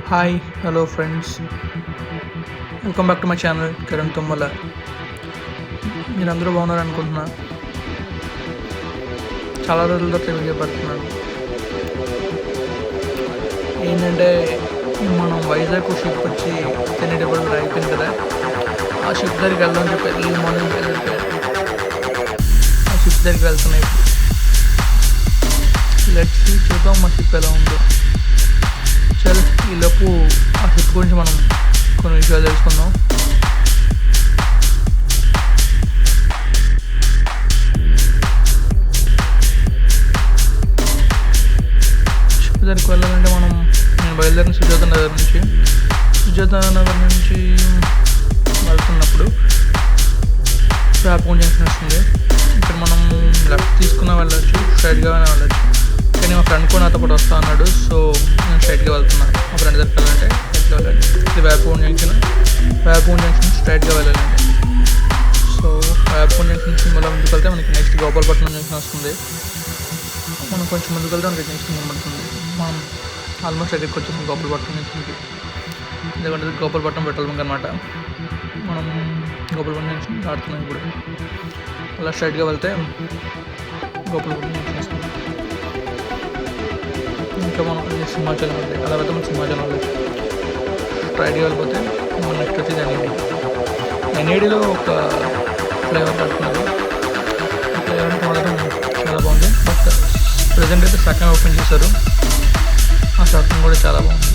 Hi hello friends, welcome back to my channel Kiran Tummala. మీరందరూ బాగున్నారు అనుకుంటున్నా. చాలా రోజుల తర్వాత వీడియో పడుతున్నాను. ఏంటంటే మనం వైజాగ్ షిప్ వచ్చి తినేటప్పుడు అయిపోయింది కదా, ఆ షిప్ దగ్గరికి వెళ్దామని చెప్పి ఎర్లీ మార్నింగ్ ఆ షిప్ దగ్గరికి వెళ్తున్నాయి. లెట్స్ చూద్దాం మా షిప్ ఎలా ఉందో. చల్, ఈలోపు ఆ షిప్ గురించి మనం కొన్ని విషయాలు తెలుసుకుందాం. షిప్ దగ్గరికి వెళ్ళాలంటే నేను బయలుదేరిన సుజాత నగర్ నుంచి వెళ్తున్నప్పుడు వ్యాపకం జంక్షన్ వస్తుంది. ఇక్కడ మనం లెఫ్ట్ తీసుకున్నా వెళ్ళచ్చు, స్ట్రైట్గానే వెళ్ళచ్చు. కానీ మా ఫ్రెండ్ కూడా నాతో కూడా వస్తా అన్నాడు, సో నేను స్ట్రైట్గా వెళ్తున్నాను. మా ఫ్రెండ్ దగ్గరికి వెళ్ళాలంటే స్ట్రైట్గా వెళ్ళాలి. ఇది వ్యాపకం జంక్షన్ స్ట్రైట్గా వెళ్ళాలండి. సో వ్యాపకం జంక్షన్ సింబల్ ముందుకు వెళ్తే మనకి నెక్స్ట్ గోపాలపట్నం జంక్షన్ వస్తుంది. మనం కొంచెం ముందుకు వెళ్తే మనకి నెక్స్ట్ కనబడుతుంది. మనం ఆల్మోస్ట్ దగ్గరికి వచ్చేసాం గోపాలపట్నం జంక్షన్కి. ఎందుకంటే గోపాలపట్నం పెట్రోల్ బంక్ అనమాట. మనం గోపాలపట్నం జంక్షన్ దాటుతున్నాం ఇప్పుడు. అలా స్ట్రైట్గా వెళ్తే గోపాలపట్నం జంక్షన్ వస్తుంది. ఇంకా మనం సింహాచలం ఉంది, అలా వెళ్తే మనం సింహాచలం వెళ్ళచ్చు. స్ట్రైట్గా వెళ్ళిపోతే మనం నెక్స్ట్ వచ్చేది ఎన్ఏడిలో ఒక ఫ్లేవర్ కడుతున్నారు. ఫ్లేవర్ మాత్రం చాలా బాగుంది. బట్ ప్రజెంట్ అయితే సగం ఓపెన్ చేశారు. ఆ సగం కూడా చాలా బాగుంది.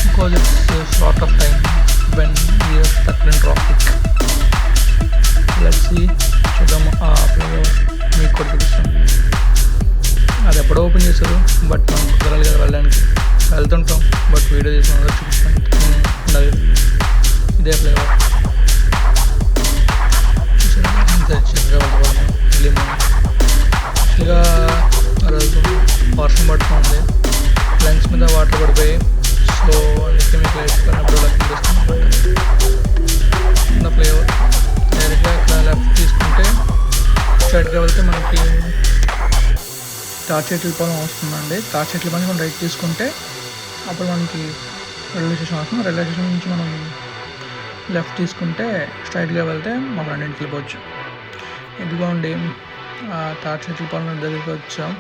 Because it's lot of time when we are stuck in traffic. Let's see, చూద్దాము ఆ ఫ్లేవర్ మీకు కూడా చూపిస్తాను. అది ఎప్పుడో ఓపెన్ చేశారు, బట్ మనం కుదరాలి కదా వెళ్ళడానికి. వెళ్తుంటాం, బట్ వీడియో చేసిన చూపిస్తాను ఉండదు. ఇదే ఫ్లేవర్ చక్కగా వెళ్ళిపోవాలి. వెళ్ళి యాక్చువల్గా ఆ రోజు వర్షం పడుతుంది, లంగ్స్ మీద వాటర్ పడిపోయి. సో అందుకే మీకు లైట్ పడినప్పుడు ఇలా కనిపిస్తుంది అన్నమాట ఫ్లేవర్. డైరెక్ట్గా ఇక్కడ లెఫ్ట్ తీసుకుంటే స్ట్రైట్గా వెళ్తే మనకి తాడిచెట్లపాలెం వస్తుందండి. తాడిచెట్లపాలెం మనం రైట్ తీసుకుంటే అప్పుడు మనకి రైల్వే స్టేషన్ వస్తుంది. రైల్వే స్టేషన్ నుంచి మనం లెఫ్ట్ తీసుకుంటే స్ట్రైట్గా వెళ్తే మా ఫ్రెండ్ ఇంటికి వెళ్ళిపోవచ్చు. ఇదిగోండి తాడిచెట్లపాలెం దగ్గరికి వచ్చాం.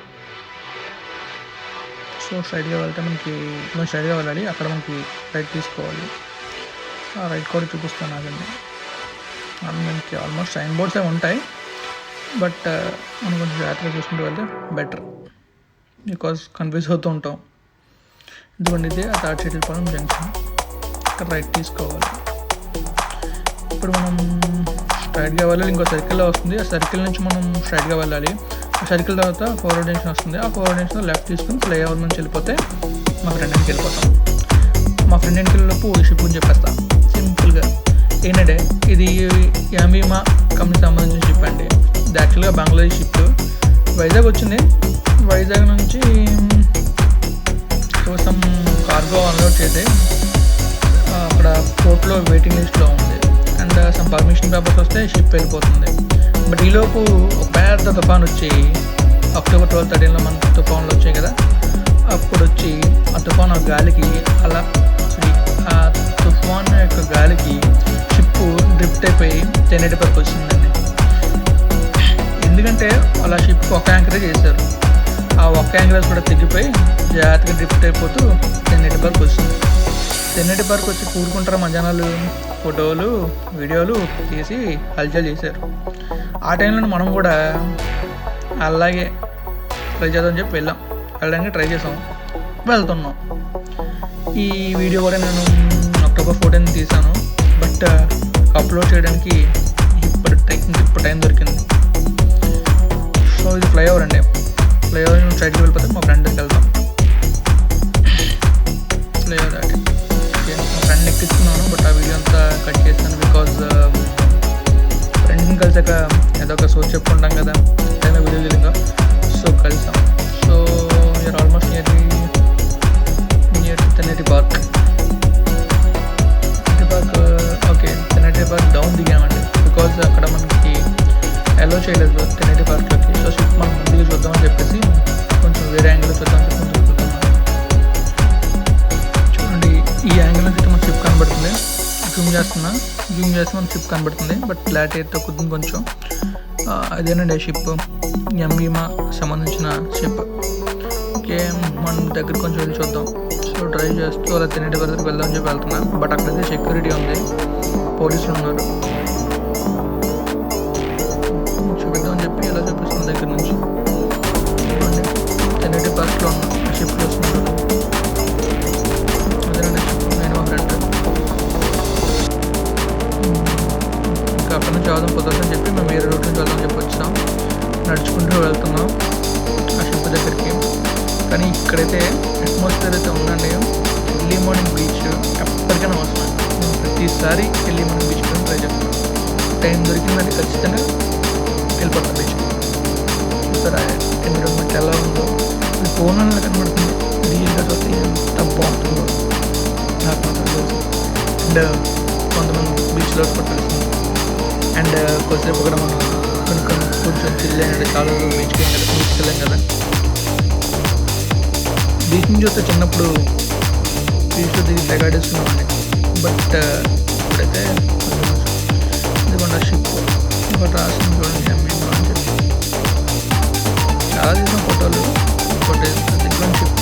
సో స్ట్రైట్గా వెళ్తే మనం స్ట్రైట్గా వెళ్ళాలి. అక్కడ మనకి రైట్ తీసుకోవాలి. ఆ రైట్ కూడా చూపిస్తాను ఆగండి. మనకి ఆల్మోస్ట్ సైన్ బోర్డ్స్ అవి ఉంటాయి, బట్ మనం కొంచెం జాగ్రత్తగా చూసుకుంటూ వెళ్తే బెటర్, బికాజ్ కన్ఫ్యూజ్ అవుతూ ఉంటాం. ఎందుకంటే ఇదే ఆ తాడిచెట్లపాలెం జంక్షన్. ఇక్కడ రైట్ తీసుకోవాలి. ఇప్పుడు మనం స్ట్రైట్గా వెళ్ళాలి. ఇంకో సర్కిల్లో వస్తుంది. ఆ సర్కిల్ నుంచి మనం స్ట్రైట్గా వెళ్ళాలి. ఆ సర్కిల్ తర్వాత ఫార్వర్డ్ జంక్షన్ వస్తుంది. ఆ ఫార్వర్డ్ జంక్షన్లో లెఫ్ట్ తీసుకుని ఫ్లైఓవర్ నుంచి వెళ్ళిపోతే మా ఫ్రెండ్ ఇంటికి వెళ్ళిపోతాం. మా ఫ్రెండ్ ఇంటికి వెళ్ళినప్పుడు ఈ షిప్ గురించి చెప్పేస్తాం సింపుల్గా. ఏంటంటే ఇది యామీమా కంపెనీకి సంబంధించిన షిప్ అండి. ఇది యాక్చువల్గా బంగ్లాదేశ్ షిప్ వైజాగ్ వచ్చింది. వైజాగ్ నుంచి కోసం కార్గో అన్లోడ్ చేసి అక్కడ పోర్ట్లో వెయిటింగ్ లిస్ట్లో ఉంది. అండ్ సమ్ పర్మిషన్ పేపర్స్ వస్తే షిప్ వెళ్ళిపోతుంది. బట్ ఈలోపు ఒక పెద్ద తుఫాన్ వచ్చి అక్టోబర్ 12, 13 మనకు తుఫాన్లు వచ్చాయి కదా, అప్పుడు వచ్చి ఆ తుఫాన్ గాలికి ఆ తుఫాన్ యొక్క గాలికి షిప్ డ్రిఫ్ట్ అయిపోయి తెన్నేటిపర్కి వచ్చిందండి. ఎందుకంటే అలా షిప్కి ఒక యాంకరేజ్ చేశారు. ఆ ఒక్క యాంకరేజ్ కూడా తెగిపోయి జాగ్రత్తగా డ్రిఫ్ట్ అయిపోతూ తెన్నేటిపర్కి వచ్చింది. తెన్నేటిపర్కి వచ్చి కూడుకుంటారు మా జనాలు. ఫోటోలు వీడియోలు తీసి హల్చల్ చేశారు. ఆ టైంలో మనం కూడా అలాగే ట్రై చేద్దామని చెప్పి వెళ్ళడానికి ట్రై చేసాం, వెళ్తున్నాం. ఈ వీడియో కూడా నేను అక్టోబర్ 14 తీసాను, బట్ అప్లోడ్ చేయడానికి ఇప్పుడు టైం దొరికింది. సో ఇది ఫ్లైఓవర్ అండి. ఫ్లైఓవర్ నుంచి సైడ్కి వెళ్ళిపోతే మా ఫ్రెండ్ దగ్గరికి వెళ్తాం. ఫ్లైఓవర్ దాటి మా ఫ్రెండ్ ఎక్కిస్తున్నాను, బట్ ఆ వీడియో అంతా కట్ చేస్తాను. బికాజ్ ఫ్రెండ్స్ని కలిసాక ఏదో ఒక సోచ్ చెప్పుకుంటాం కదా, ఏదైనా వీడియో తెలియక. సో కలిసాం. So you are almost near Tenneti park. Okay, Tenneti park down దిగామండి. బికాజ్ అక్కడ మనకి అలో చేయలేదు తెన్నేటి పార్క్లోకి. సో షిప్ మనం ముందుకు చూద్దామని చెప్పేసి కొంచెం వేరే యాంగిల్లో చూద్దామని చెప్పి ఈ యాంగిల్ నుంచి మన షిప్ కనబడుతుంది. జూమ్ చేస్తే మన షిప్ కనబడుతుంది, బట్ క్లారిటీ అయితే తగ్గుతుంది కొంచెం. అదేనండి షిప్, ఎంబీమా సంబంధించిన షిప్. ఓకే, మన దగ్గర కొంచెం వెళ్ళి చూద్దాం. సో డ్రైవ్ చేస్తూ అలా తినేటి వరకు వెళ్దామని చెప్పి వెళ్తున్నాను. బట్ అక్కడైతే సెక్యూరిటీ ఉంది, పోలీసులు ఉన్నారు. చూపిద్దామని చెప్పి ఇలా చూపిస్తున్న దగ్గర నుంచి తినేటి పార్క్లో ఉన్నాం. షిప్ చూస్తున్నారు. అదేనండి షిప్, నేను మా ఫ్రెండ్. ఇంకా అక్కడ నుంచి అవడం కుదరదని చెప్పి మేము వేరే రూట్ నుంచి వెళ్దామని చెప్పి వచ్చాం. నడుచుకుంటూ వెళ్తున్నాం ఆ షిప్ దగ్గరికి. కానీ ఇక్కడైతే అట్మాస్ఫియర్ అయితే ఉందండి. ఎర్లీ మార్నింగ్ బీచ్ ఎప్పటికైనా అవసరం. నేను ప్రతిసారి ఎర్లీ మార్నింగ్ బీచ్ కూడా ట్రై చేస్తాను. టైం దొరికిందంటే ఖచ్చితంగా వెళ్ళిపోతాను బీచ్. చూసారా ఎన్విరాన్మెంట్ ఎలా ఉందో, ఇది ఫోన్లో కనబడుతుంది. రియల్గా చూస్తే ఎంత బాగుంటుందో నాకు మాత్రం తెలుసు. అండ్ కొంతమంది బీచ్లో కూడా తెలుస్తుంది. అండ్ కొద్దిసేపు కూడా మనం కొన్ని కూర్చొని చిల్లేనంటే చాలా బీచ్కి వెళ్ళాం కదా. బీచ్ నుంచి చూస్తే చిన్నప్పుడు బీచ్లో దిగి తెగాడేసుకున్నామండి. బట్ ఇప్పుడైతే ఇదిగోండి షిప్ ఒకటి రాసింది చూడండి, ఎంబీమా అని చెప్పి. చాలా తీసిన ఫోటోలు. ఇంకోటి ఇదిగోండి షిప్.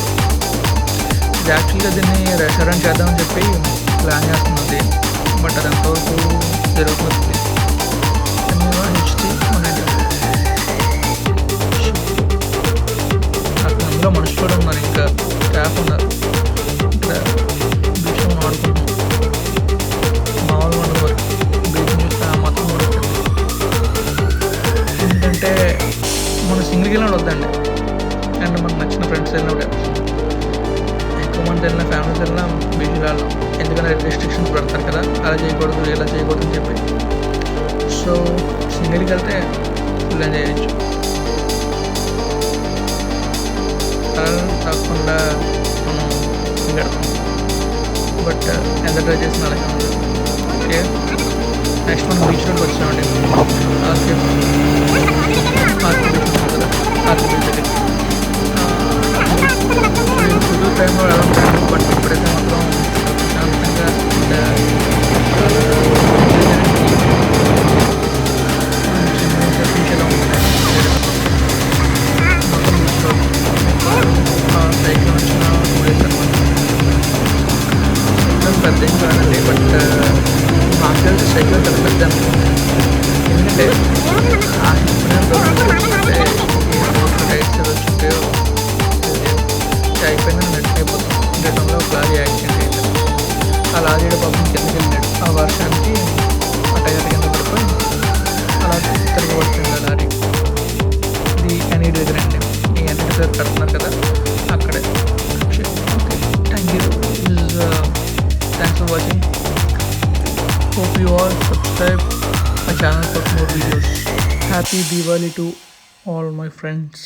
ఇది యాక్చువల్గా దీన్ని రెస్టారెంట్ చేద్దామని చెప్పి ప్లాన్ చేస్తున్నది. బట్ అది ఎంతవరకు జరుగుతుంది. ఎంబీమా హెచ్టీ అనేది అందులో మనుషులు కూడా ఉన్నారు, ఇంకా స్టాఫ్ ఉన్నారు. ఇక్కడ బీచ్ మనం ఆడుకుంటున్నాం. మామూలు ఉండదు బీచ్ చూస్తే ఆ మాత్రం కూడా వచ్చింది. ఎందుకంటే మనం సింగిల్కి వెళ్ళినప్పుడు వద్దండి. అండ్ మనకు నచ్చిన ఫ్రెండ్స్ వెళ్ళినప్పుడే, ఎక్కువ మంది వెళ్ళిన ఫ్యామిలీస్ వెళ్ళినా బీచ్కి వెళ్ళాం. ఎందుకంటే రెస్ట్రిక్షన్స్ పెడతారు కదా, అలా చేయకూడదు ఇలా చేయకూడదు అని చెప్పి. సో సింగిల్కి వెళ్తే ఫుల్ ఎంజాయ్ చేయొచ్చు. కాకుండా మనం గడతాం. బట్ ఎంత ట్రై చేసిన అలాగే ఉంది. ఓకే, నెక్స్ట్ మనం బీచ్ రోడ్కి వచ్చామండి. ఆర్కే బీచ్ ఉంది కదా, ఆర్కే బీచ్ దగ్గర. ఫుల్ టైంలో ఎలా ఉంటాను. బట్ ఇప్పుడైతే మాత్రం ప్రశాంతంగా ఎలా ఉంటుంది మొత్తం బీచ్ రోడ్. సైకిల్ వచ్చిన సైకిల్ పెద్ద ఏం కాదండి. బట్ నాకు తెలిసి సైకిల్ పెద్ద పెద్ద అనుకుంటుంది. ఎందుకంటే ఆ అంటే టైర్స్ వచ్చుంటాయో అయిపోయినా నెట్ అయిపోతుంది. గతంలో ఒక లారీ యాక్సిడెంట్ అయింది. ఆ లారీ పాపం కిందకి వెళ్ళాడు. ఆ వర్షానికి ఆ టైర్ కింద పడిపోయి అలా తిరగబడుతుంది ఆ లారీ. ఇది ఎన్ఈడి దగ్గర అండి. ఈ ఎన్ఈడి దగ్గర కడుతున్నారు కదా, అక్కడే. Okay, thank you. Thanks for watching. Hope you all subscribe my channel for more videos. Happy Diwali to all my friends.